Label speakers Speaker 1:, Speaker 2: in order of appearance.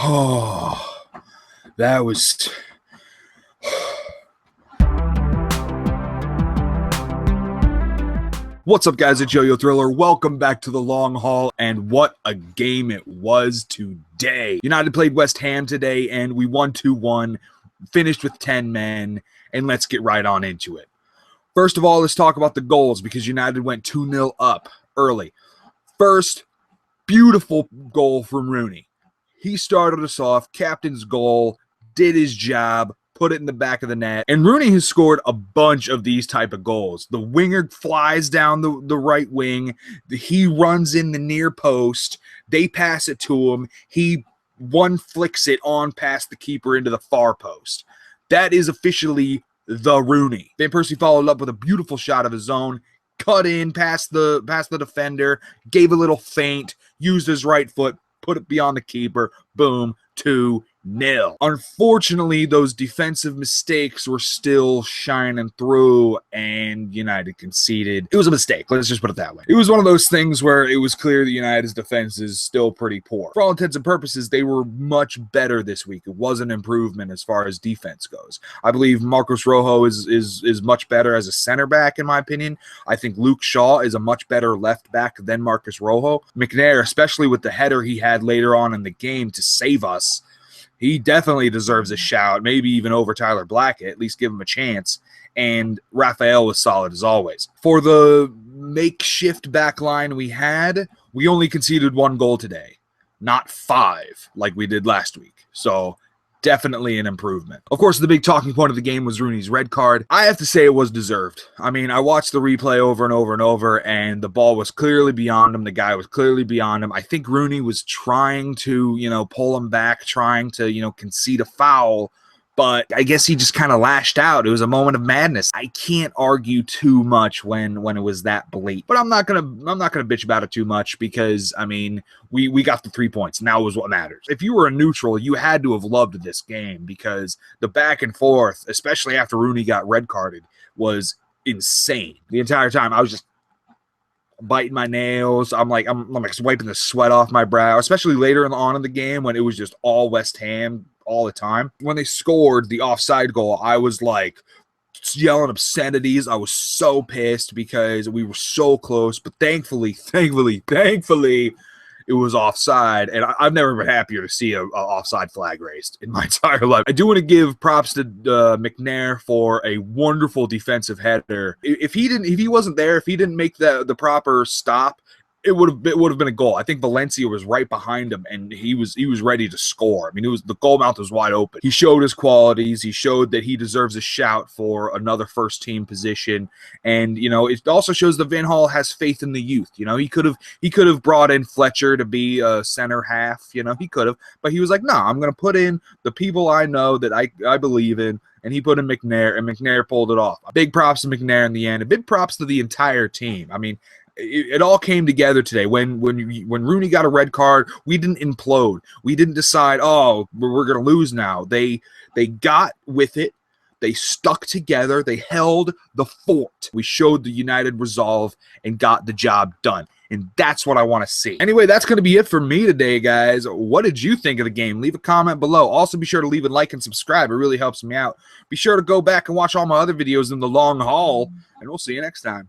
Speaker 1: Oh, that was... What's up, guys? It's Yo-Yo Thriller. Welcome back to the long haul, and what a game it was today. United played West Ham today, and we won 2-1, finished with 10 men, and let's get right on into it. First of all, let's talk about the goals, because United went 2-0 up early. First, beautiful goal from Rooney. He started us off, captain's goal, did his job, put it in the back of the net. And Rooney has scored a bunch of these type of goals. The winger flies down the right wing. He runs in the near post. They pass it to him. He flicks it on past the keeper into the far post. That is officially the Rooney. Van Persie followed up with a beautiful shot of his own. Cut in past the defender. Gave a little feint. Used his right foot. Put it beyond the keeper. Boom. 2-0. Unfortunately, those defensive mistakes were still shining through, and United conceded. It was a mistake. Let's just put it that way. It was one of those things where it was clear that United's defense is still pretty poor. For all intents and purposes, they were much better this week. It was an improvement as far as defense goes. I believe Marcos Rojo is much better as a center back, in my opinion. I think Luke Shaw is a much better left back than Marcos Rojo. McNair, especially with the header he had later on in the game to save us, he definitely deserves a shout, maybe even over Tyler Blackett, at least give him a chance. And Raphael was solid as always. For the makeshift back line we had, we only conceded 1 goal today, not 5 like we did last week. So definitely an improvement. Of course, the big talking point of the game was Rooney's red card. I have to say it was deserved. I mean, I watched the replay over and over and over, and the ball was clearly beyond him. The guy was clearly beyond him. I think Rooney was trying to, pull him back, trying to, concede a foul, but I guess he just kind of lashed out. It was a moment of madness. I can't argue too much when it was that blatant. But I'm not gonna bitch about it too much, because I mean we got the 3 points, and that was what matters. If you were a neutral, you had to have loved this game, because the back and forth, especially after Rooney got red carded, was insane. The entire time I was just biting my nails. I'm like wiping the sweat off my brow, especially later on in the game when it was just all West Ham all the time. When they scored the offside goal, I was like yelling obscenities. I was so pissed because we were so close, but thankfully, it was offside, and I've never been happier to see a offside flag raised in my entire life. I do want to give props to McNair for a wonderful defensive header. If he wasn't there, if he didn't make the proper stop, it would have been a goal. I think Valencia was right behind him, and he was ready to score. I mean, the goal mouth was wide open. He showed his qualities. He showed that he deserves a shout for another first team position. And it also shows that Van Gaal has faith in the youth. He could have brought in Fletcher to be a center half. He could have, but he was like, no, I'm going to put in the people I know that I believe in. And he put in McNair, and McNair pulled it off. Big props to McNair in the end, and big props to the entire team. I mean, it all came together today. When Rooney got a red card, we didn't implode. We didn't decide, oh, we're going to lose now. They got with it. They stuck together. They held the fort. We showed the United resolve and got the job done. And that's what I want to see. Anyway, that's going to be it for me today, guys. What did you think of the game? Leave a comment below. Also, be sure to leave a like and subscribe. It really helps me out. Be sure to go back and watch all my other videos in the long haul, and we'll see you next time.